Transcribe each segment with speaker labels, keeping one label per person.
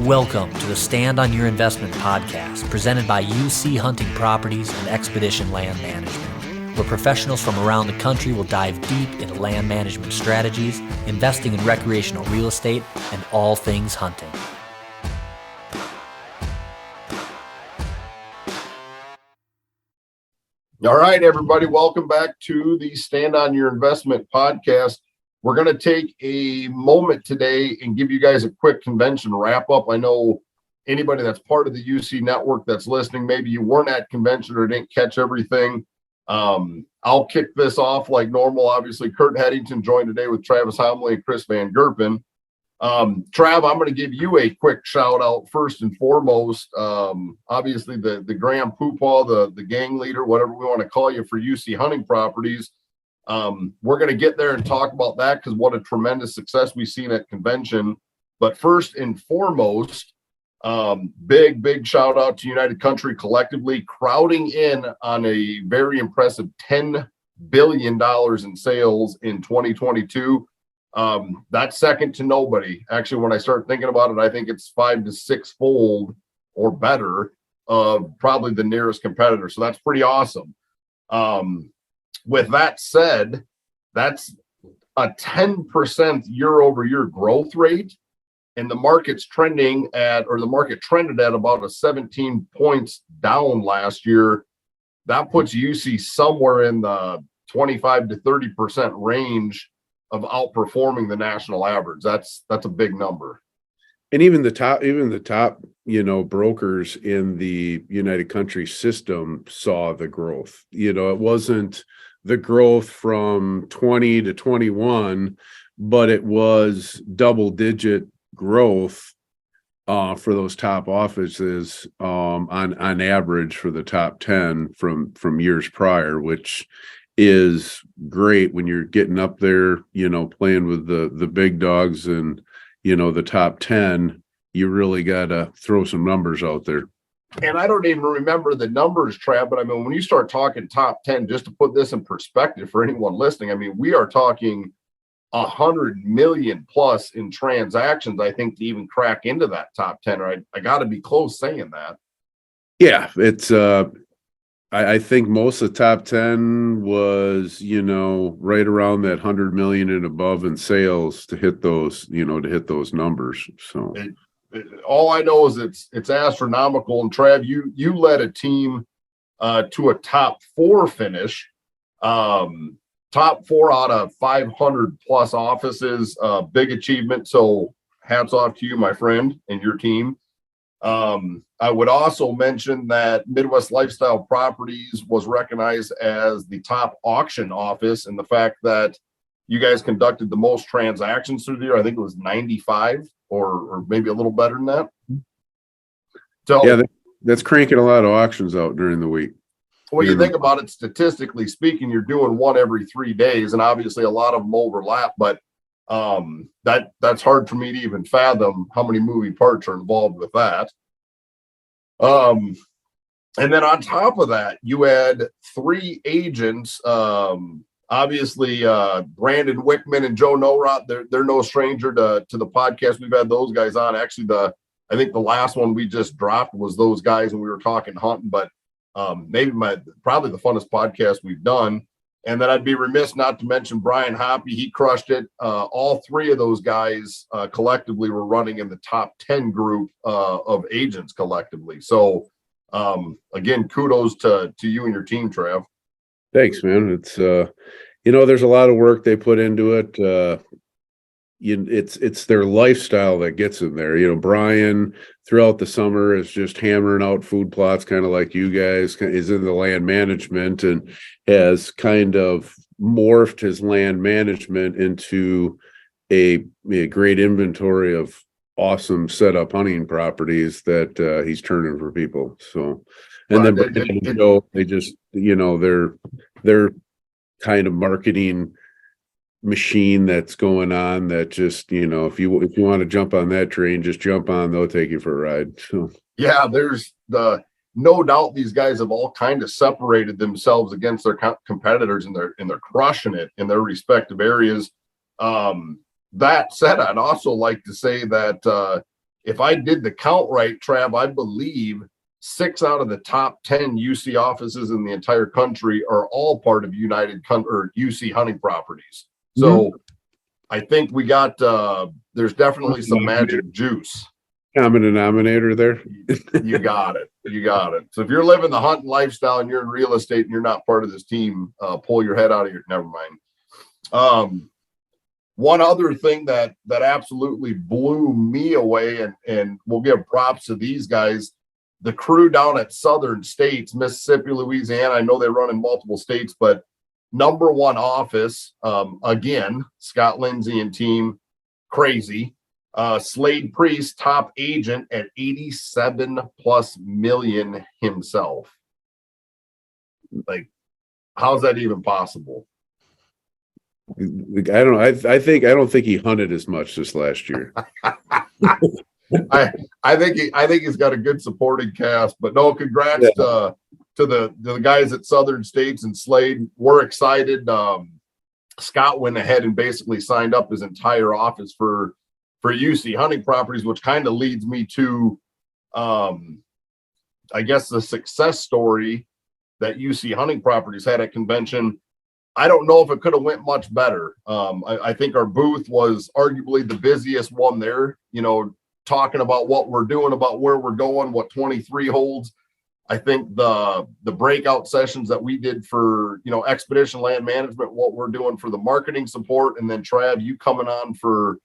Speaker 1: Welcome to the Stand on Your Investment podcast, presented by UC Hunting Properties and Expedition Land Management, where professionals from around the country will dive deep into land management strategies, investing in recreational real estate, and all things hunting.
Speaker 2: All right, everybody, welcome back to the Stand on Your Investment podcast. We're going to take a moment today and give you guys a quick convention wrap up. I know anybody that's part of the UC network that's listening, maybe you weren't at convention or didn't catch everything. I'll kick this off like normal. Obviously, Kurt Headington joined today with Travis Homley and Chris Van Gerpen. Trav, I'm going to give you a quick shout out first and foremost. Obviously, the Graham Poopaw, the gang leader, whatever we want to call you for UC Hunting Properties. We're going to get there and talk about that because what a tremendous success we've seen at convention. But first and foremost, big shout out to United Country collectively crowding in on a very impressive $10 billion in sales in 2022. That's second to nobody. Actually, when I start thinking about it, I think it's 5 to 6 fold or better of probably the nearest competitor. So that's pretty awesome. With that said, that's a 10% year over year growth rate, and the market's trending at, or the market trended at about a 17 points down last year. That puts UC somewhere in the 25 to 30% range of outperforming the national average. That's a big number.
Speaker 3: And even the top, brokers in the United Country system saw the growth. It wasn't the growth from 20 to 21, but it was double-digit growth for those top offices on average for the top 10 from years prior, which is great when you're getting up there, playing with the big dogs and, the top 10. You really got to throw some numbers out there.
Speaker 2: And I don't even remember the numbers, Trav, but I mean, when you start talking top 10, just to put this in perspective for anyone listening, I mean, we are talking 100 million plus in transactions, I think, to even crack into that top 10, right? I got to be close saying that.
Speaker 3: Yeah, it's, I think most of the top 10 was, right around that 100 million and above in sales to hit those, those numbers. So
Speaker 2: all I know is it's astronomical. And Trav, you led a team to a top 4 finish, top 4 out of 500 plus offices, big achievement. So hats off to you, my friend, and your team. I would also mention that Midwest Lifestyle Properties was recognized as the top auction office, and the fact that you guys conducted the most transactions through the year. I think it was 95 or maybe a little better than that. So
Speaker 3: yeah, that's cranking a lot of auctions out during the week.
Speaker 2: Well, you think about it, statistically speaking, you're doing one every 3 days, and obviously a lot of them overlap, but that's hard for me to even fathom how many moving parts are involved with that. And then on top of that, you had 3 agents, obviously Brandon Wickman and Joe Norot. They're no stranger to the podcast. We've had those guys on. Actually, I think the last one we just dropped was those guys, and we were talking hunting, but maybe probably the funnest podcast we've done. And then I'd be remiss not to mention Brian Hoppy. He crushed it. All 3 of those guys collectively were running in the top 10 group of agents collectively. So again, kudos to you and your team, Trav.
Speaker 3: Thanks, man. It's there's a lot of work they put into it. It's their lifestyle that gets in there. Brian throughout the summer is just hammering out food plots, kind of like you guys, is in the land management and has kind of morphed his land management into a great inventory of awesome setup hunting properties that he's turning for people. So, and then they just, they're kind of marketing machine that's going on that just, if you want to jump on that train, just jump on, they'll take you for a ride. So
Speaker 2: yeah, there's no doubt these guys have all kind of separated themselves against their competitors, and they're crushing it in their respective areas. That said, I'd also like to say that if I did the count right, Trav, I believe 6 out of the top 10 UC offices in the entire country are all part of UC Hunting Properties. So I think we got, there's definitely some magic juice.
Speaker 3: Common denominator there.
Speaker 2: You got it. You got it. So if you're living the hunting lifestyle and you're in real estate and you're not part of this team, pull your head out of your, never mind. One other thing that absolutely blew me away, and we'll give props to these guys, the crew down at Southern States, Mississippi, Louisiana. I know they run in multiple states, but number one office, again, Scott Lindsay and team, crazy. Slade Priest, top agent at 87+ million himself. Like, how's that even possible?
Speaker 3: I don't think he hunted as much this last year.
Speaker 2: I think he's got a good supporting cast, but no, congrats to the guys at Southern States and Slade. We're excited. Scott went ahead and basically signed up his entire office for UC Hunting Properties, which kind of leads me to, I guess, the success story that UC Hunting Properties had at convention. I don't know if it could have went much better. I think our booth was arguably the busiest one there, talking about what we're doing, about where we're going, what 23 holds. I think the breakout sessions that we did for, Expedition Land Management, what we're doing for the marketing support, and then Trav, you coming on for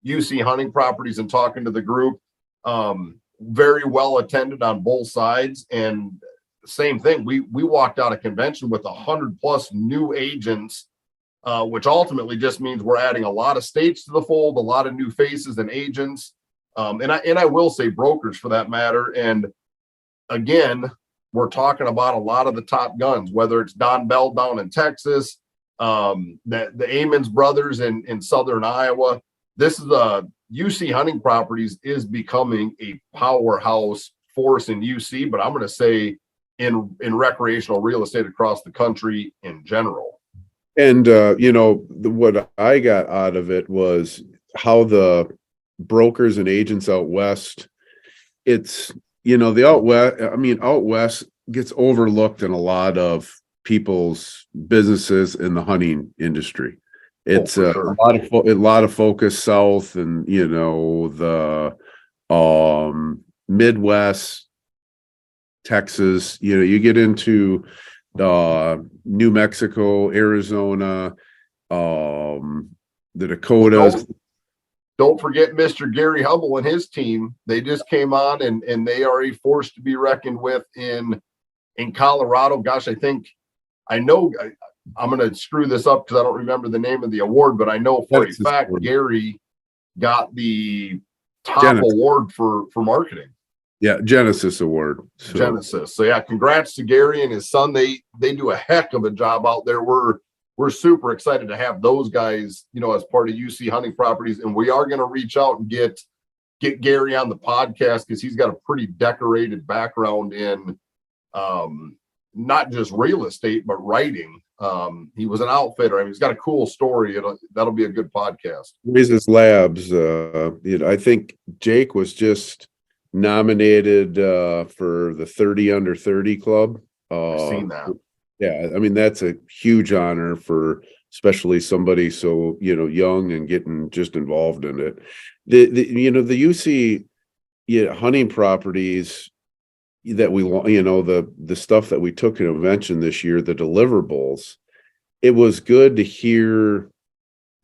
Speaker 2: UC Hunting Properties and talking to the group, very well attended on both sides. And same thing, we walked out of convention with 100+ new agents, which ultimately just means we're adding a lot of states to the fold, a lot of new faces and agents, and I will say brokers for that matter. And again, we're talking about a lot of the top guns, whether it's Don Bell down in Texas, the Amons brothers in Southern Iowa. This is UC Hunting Properties is becoming a powerhouse force in UC, but I'm going to say in recreational real estate across the country in general.
Speaker 3: And, what I got out of it was how the brokers and agents out West, it's, out West gets overlooked in a lot of people's businesses in the hunting industry. It's a lot of focus South and, the Midwest, Texas, you get into New Mexico, Arizona, the Dakotas.
Speaker 2: Don't forget Mr. Gary Hubble and his team. They just came on and they are a force to be reckoned with in Colorado. Gosh, I know I'm going to screw this up because I don't remember the name of the award, but I know for a fact Gary got the top award for marketing.
Speaker 3: Yeah, Genesis Award.
Speaker 2: Genesis. So yeah, congrats to Gary and his son. They do a heck of a job out there. We're super excited to have those guys, as part of UC Hunting Properties. And we are going to reach out and get Gary on the podcast because he's got a pretty decorated background in not just real estate, but writing. He was an outfitter. I mean, he's got a cool story. That'll be a good podcast.
Speaker 3: Reese's Labs. I think Jake was just nominated for the 30 under 30 club.
Speaker 2: I've seen that.
Speaker 3: Yeah, I mean, that's a huge honor for especially somebody so, young and getting just involved in it. The UC Hunting Properties that we, the stuff that we took in convention this year, the deliverables, it was good to hear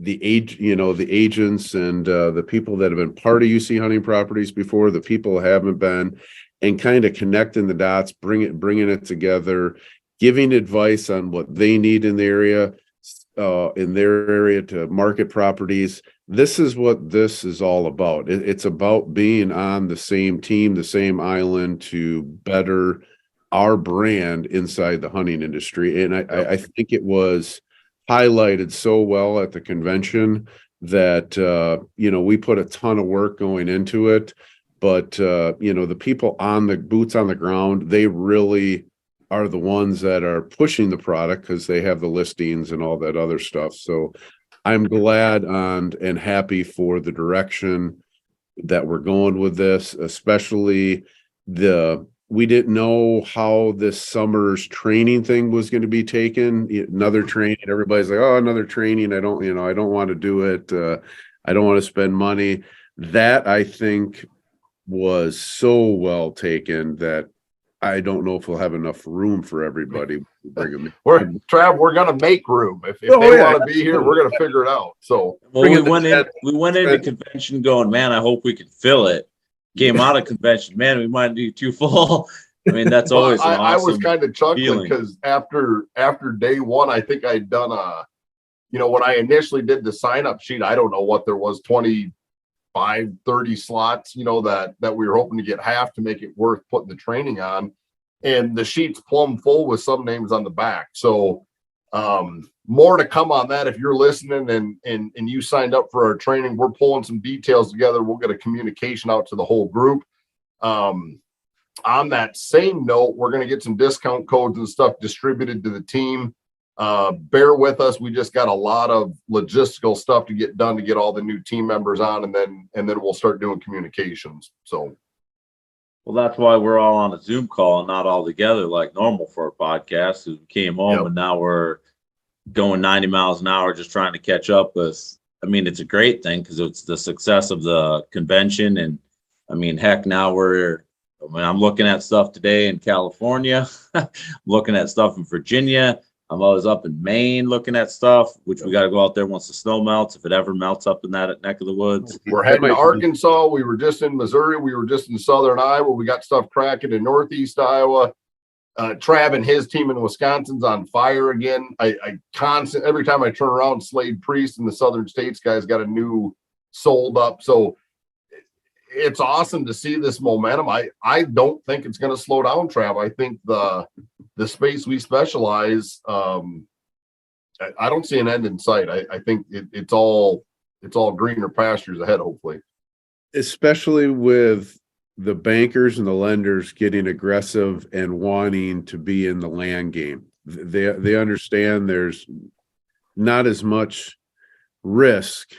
Speaker 3: the agents and the people that have been part of UC Hunting Properties before, the people who haven't been, and kind of connecting the dots, bringing it together, giving advice on what they need in the area, in their area to market properties. This is what this is all about. It's about being on the same team, the same island to better our brand inside the hunting industry. And I think it was highlighted so well at the convention that, we put a ton of work going into it, but, the people on the boots on the ground, they really are the ones that are pushing the product because they have the listings and all that other stuff. So I'm glad and happy for the direction that we're going with this, especially we didn't know how this summer's training thing was going to be taken. Another training, everybody's like, oh, another training. I don't want to do it. I don't want to spend money. That I think was so well taken that I don't know if we'll have enough room for everybody. Bring them in.
Speaker 2: We're going to make room. If they want to be here, we're going to figure it out. So
Speaker 4: we went into convention going, man, I hope we can fill it. Came out of convention, man, we might be too full. I mean, that's always an awesome
Speaker 2: I was kind of chuckling because after day one, I think I'd done when I initially did the sign up sheet, I don't know what there was, 25, 30 slots, that we were hoping to get half to make it worth putting the training on. And the sheet's plumb full with some names on the back. So more to come on that. If you're listening and you signed up for our training, we're pulling some details together. We'll get a communication out to the whole group. On that same note, we're going to get some discount codes and stuff distributed to the team. Bear with us. We just got a lot of logistical stuff to get done to get all the new team members on, and then we'll start doing communications. So,
Speaker 4: well, that's why we're all on a Zoom call and not all together like normal for a podcast. We came home and now we're going 90 miles an hour just trying to catch up with. I mean, it's a great thing because it's the success of the convention, and I mean, heck, now I'm looking at stuff today in California. I'm looking at stuff in Virginia. I'm always up in Maine looking at stuff, which we got to go out there once the snow melts, if it ever melts up in that neck of the woods.
Speaker 2: We're heading to Arkansas. We were just in Missouri. We were just in southern Iowa. We got stuff cracking in northeast Iowa. Trav and his team in Wisconsin's on fire again. Every time I turn around, Slade Priest and the Southern States guys got a new sold up. So it's awesome to see this momentum. I don't think it's going to slow down, Trav. I think the space we specialize, I don't see an end in sight. I think it's all greener pastures ahead, hopefully.
Speaker 3: Especially with the bankers and the lenders getting aggressive and wanting to be in the land game. They understand there's not as much risk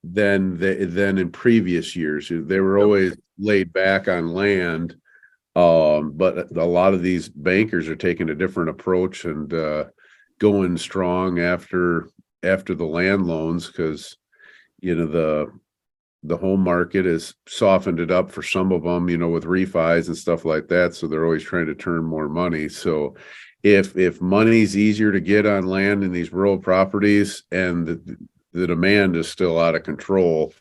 Speaker 3: than in previous years. They were always laid back on land. But a lot of these bankers are taking a different approach and going strong after the land loans, because the home market has softened it up for some of them, with refis and stuff like that. So they're always trying to turn more money. So if money's easier to get on land in these rural properties and the demand is still out of control,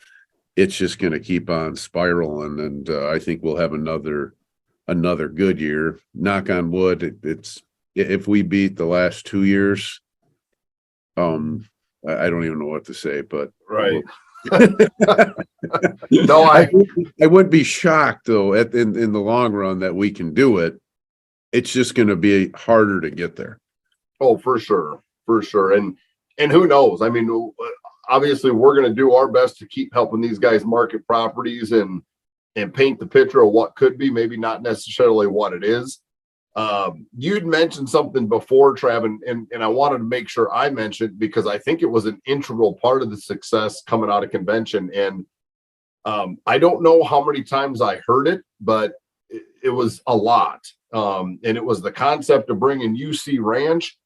Speaker 3: it's just going to keep on spiraling. And I think we'll have another good year. Knock on wood. If we beat the last 2 years, I don't even know what to say, but
Speaker 2: right.
Speaker 3: No, I wouldn't be shocked though in the long run that we can do it. It's just going to be harder to get there.
Speaker 2: Oh, for sure. And who knows? I mean, obviously we're going to do our best to keep helping these guys market properties and paint the picture of what could be, maybe not necessarily what it is. You'd mentioned something before, Trav, and I wanted to make sure I mentioned, because I think it was an integral part of the success coming out of convention. And I don't know how many times I heard it, but it was a lot. And it was the concept of bringing UC Ranch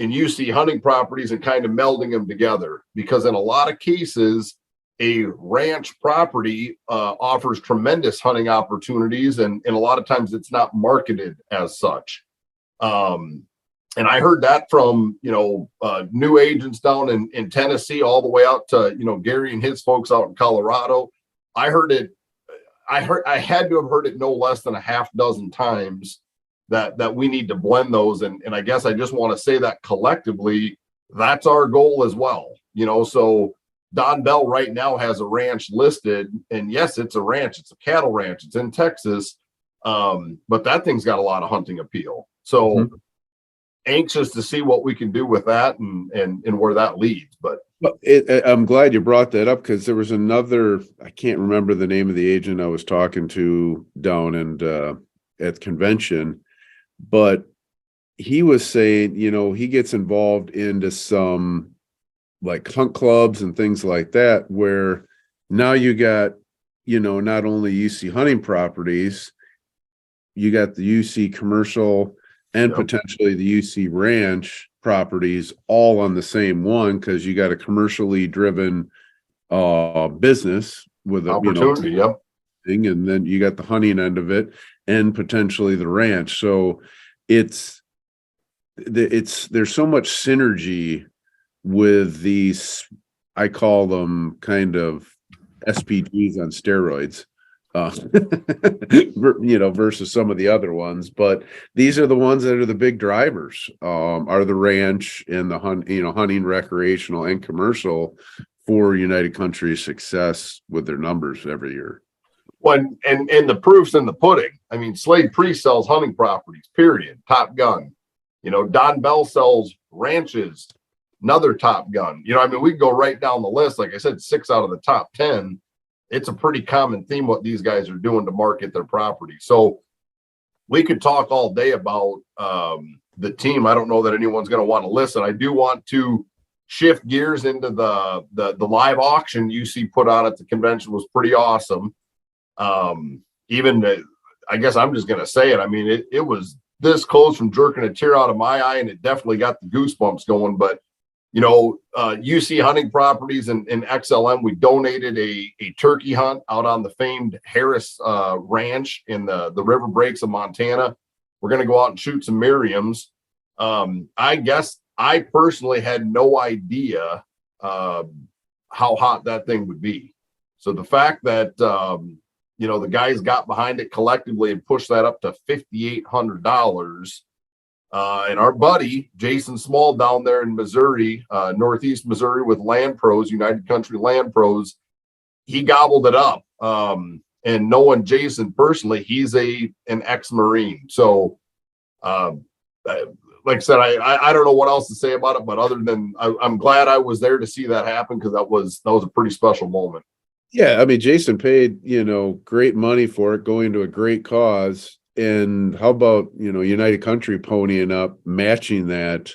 Speaker 2: and UC hunting properties and kind of melding them together, because in a lot of cases, a ranch property offers tremendous hunting opportunities, and a lot of times it's not marketed as such. And I heard that from new agents down in Tennessee all the way out to Gary and his folks out in Colorado. I had to have heard it no less than a half dozen times that we need to blend those, and I guess I just want to say that collectively that's our goal as well. So Don Bell right now has a ranch listed, and yes, it's a ranch. It's a cattle ranch. It's in Texas. But that thing's got a lot of hunting appeal. So anxious to see what we can do with that and where that leads. But
Speaker 3: I'm glad you brought that up, because there was another, I can't remember the name of the agent I was talking to down at convention, but he was saying, he gets involved into some like hunt clubs and things like that, where now you got, not only UC hunting properties, you got the UC commercial and
Speaker 2: Yep.
Speaker 3: potentially the UC ranch properties all on the same one, because you got a commercially driven business with a
Speaker 2: Opportunity. Yep.
Speaker 3: thing, and then you got the hunting end of it and potentially the ranch. So there's so much synergy with these, I call them kind of SPGs on steroids, versus some of the other ones. But these are the ones that are the big drivers, are the ranch and the hunting, recreational and commercial, for United Country's success with their numbers every year.
Speaker 2: When and the proof's in the pudding. I mean, Slade Priest sells hunting properties, period. Top Gun. Don Bell sells ranches, another Top Gun. I mean, we can go right down the list. Like I said, 6 out of the top 10. It's a pretty common theme what these guys are doing to market their property. So we could talk all day about the team. I don't know that anyone's going to want to listen. I do want to shift gears into the live auction UC put on at the convention. Was pretty awesome. I guess I'm just going to say it. I mean, it was this close from jerking a tear out of my eye, and it definitely got the goosebumps going. But UC hunting properties and XLM, we donated a turkey hunt out on the famed Harris ranch in the river breaks of Montana. We're going to go out and shoot some Merriams. I guess I personally had no idea how hot that thing would be. So the fact that the guys got behind it collectively and pushed that up to $5,800. And our buddy, Jason Small, down there in Missouri, Northeast Missouri, with Land Pros, United Country Land Pros, he gobbled it up. And knowing Jason personally, he's an ex-Marine. So, like I said, I don't know what else to say about it, but other than I'm glad I was there to see that happen, because that was a pretty special moment.
Speaker 3: Yeah, I mean, Jason paid, great money for it, going to a great cause. And how about, United Country ponying up, matching that,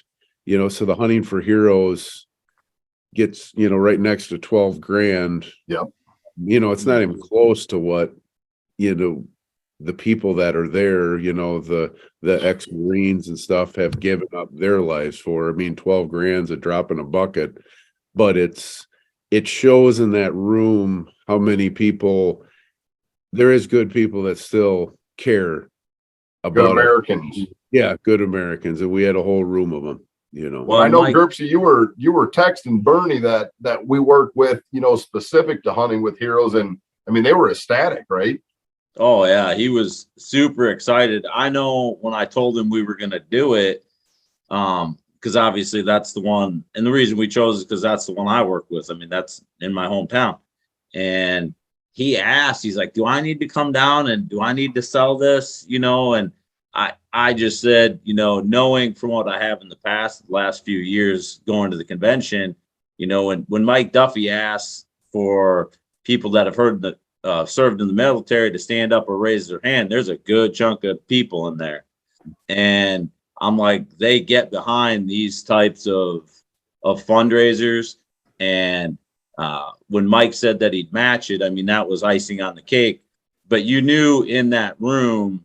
Speaker 3: so the Hunting for Heroes gets, right next to 12 grand.
Speaker 2: Yep.
Speaker 3: It's not even close to what, the people that are there, the ex-Marines and stuff have given up their lives for. I mean, 12 grand's a drop in a bucket, but it shows in that room how many people, there is good people that still care about
Speaker 2: good Americans.
Speaker 3: Yeah, good Americans. And we had a whole room of them,
Speaker 2: Well, I know, Gerpsy, you were texting Bernie that we work with, specific to Hunting with Heroes. And I mean, they were ecstatic, right?
Speaker 4: Oh yeah. He was super excited. I know when I told him we were going to do it, because obviously that's the one, and the reason we chose is because that's the one I work with. I mean, that's in my hometown. And he asked, he's like, do I need to come down and do I need to sell this? And I just said, knowing from what I have in the past, the last few years going to the convention, when Mike Duffy asks for people that have served in the military to stand up or raise their hand, there's a good chunk of people in there. And I'm like, they get behind these types of fundraisers. And when Mike said that he'd match it, I mean, that was icing on the cake. But you knew in that room,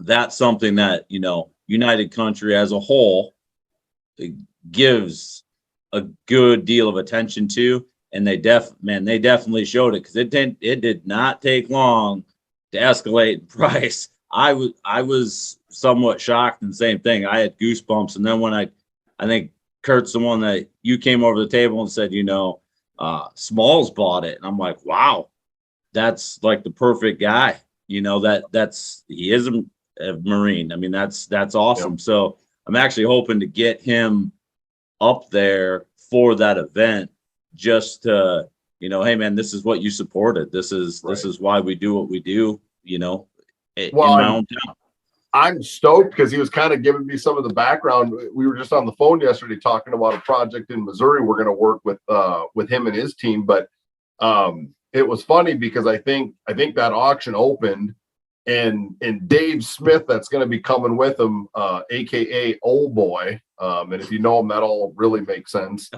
Speaker 4: that's something that, United Country as a whole gives a good deal of attention to. And they definitely showed it, because it did not take long to escalate in price. I was somewhat shocked, and same thing. I had goosebumps. And then when I think Kurt's the one that you came over the table and said, Smalls bought it. And I'm like, wow, that's like the perfect guy. He is a Marine. I mean, that's awesome. Yep. So I'm actually hoping to get him up there for that event, just to, hey man, this is what you supported. This is why we do what we do, in my hometown.
Speaker 2: I'm stoked, because he was kind of giving me some of the background. We were just on the phone yesterday talking about a project in Missouri we're going to work with him and his team. But it was funny, because I think that auction opened, and Dave Smith, that's going to be coming with him, aka Old Boy. And if you know him, that all really makes sense.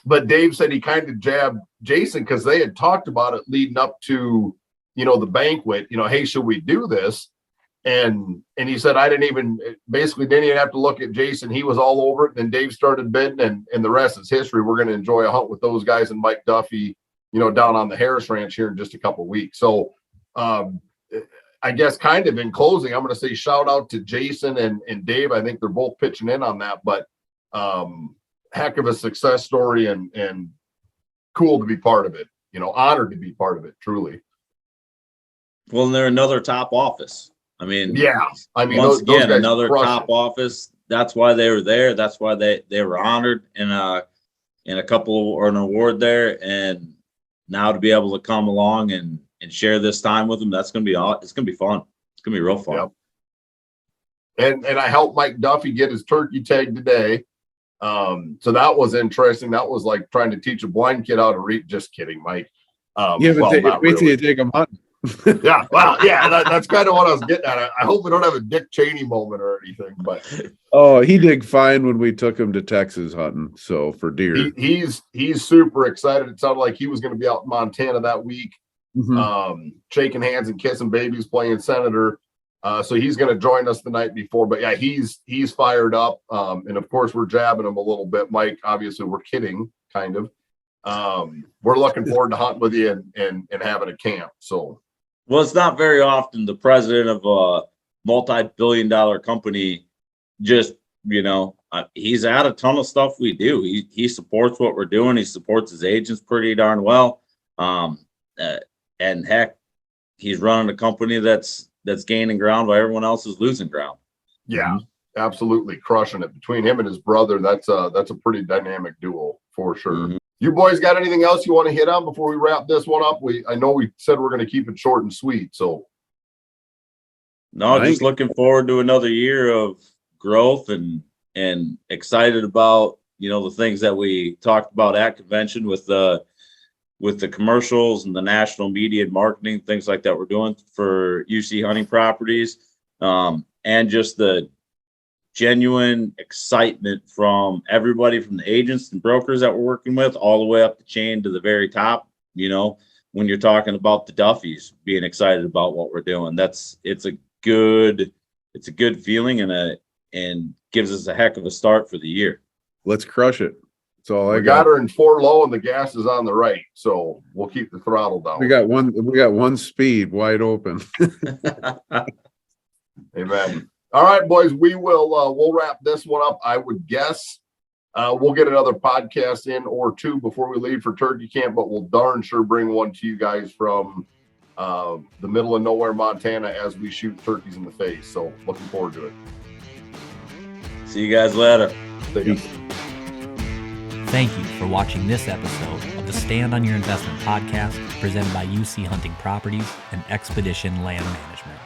Speaker 2: but Dave said he kind of jabbed Jason because they had talked about it leading up to, the banquet, hey, should we do this? And he said, I didn't even have to look at Jason. He was all over it. Then Dave started bidding, and the rest is history. We're going to enjoy a hunt with those guys and Mike Duffy, down on the Harris Ranch here in just a couple of weeks. So I guess kind of in closing, I'm going to say shout out to Jason and Dave. I think they're both pitching in on that, but heck of a success story and cool to be part of it, honored to be part of it, truly.
Speaker 4: Well, and they're another top office. I mean,
Speaker 2: those
Speaker 4: once again,
Speaker 2: guys
Speaker 4: another top
Speaker 2: it.
Speaker 4: office. That's why they were there. That's why they were honored in a couple or an award there. And now to be able to come along and share this time with them, it's gonna be fun. It's gonna be real fun.
Speaker 2: Yep. And I helped Mike Duffy get his turkey tag today. So that was interesting. That was like trying to teach a blind kid how to read. Just kidding, Mike.
Speaker 3: Wait till you take him hunting.
Speaker 2: Yeah, well, yeah, that's kind of what I was getting at. I hope we don't have a Dick Cheney moment or anything, but
Speaker 3: he did fine when we took him to Texas hunting. So for deer,
Speaker 2: he's super excited. It sounded like he was going to be out in Montana that week, shaking hands and kissing babies, playing senator. So he's going to join us the night before. But yeah, he's fired up, and of course we're jabbing him a little bit. Mike, obviously, we're kidding, kind of. We're looking forward to hunting with you and having a camp. So.
Speaker 4: Well, it's not very often the president of a multi-billion-dollar company just, he's at a ton of stuff we do. He supports what we're doing. He supports his agents pretty darn well. And heck, he's running a company that's gaining ground while everyone else is losing ground.
Speaker 2: Yeah, absolutely crushing it. Between him and his brother, that's a pretty dynamic duo for sure. Mm-hmm. You boys got anything else you want to hit on before we wrap this one up? I know we said we're going to keep it short and sweet. So,
Speaker 4: no, just looking forward to another year of growth and excited about the things that we talked about at convention with the commercials and the national media and marketing, things like that we're doing for UC Hunting Properties, and just the genuine excitement from everybody, from the agents and brokers that we're working with all the way up the chain to the very top. When you're talking about the Duffys being excited about what we're doing, it's a good feeling and gives us a heck of a start for the year.
Speaker 3: Let's crush it. That's all
Speaker 2: I got her in 4 low and the gas is on the right, so we'll keep the throttle down.
Speaker 3: We got one speed wide open.
Speaker 2: Amen. All right, boys, we'll wrap this one up. I would guess we'll get another podcast in or 2 before we leave for turkey camp, but we'll darn sure bring one to you guys from the middle of nowhere, Montana, as we shoot turkeys in the face. So looking forward to it.
Speaker 4: See you guys later.
Speaker 1: Thank you for watching this episode of the Stand on Your Investment podcast presented by UC Hunting Properties and Expedition Land Management.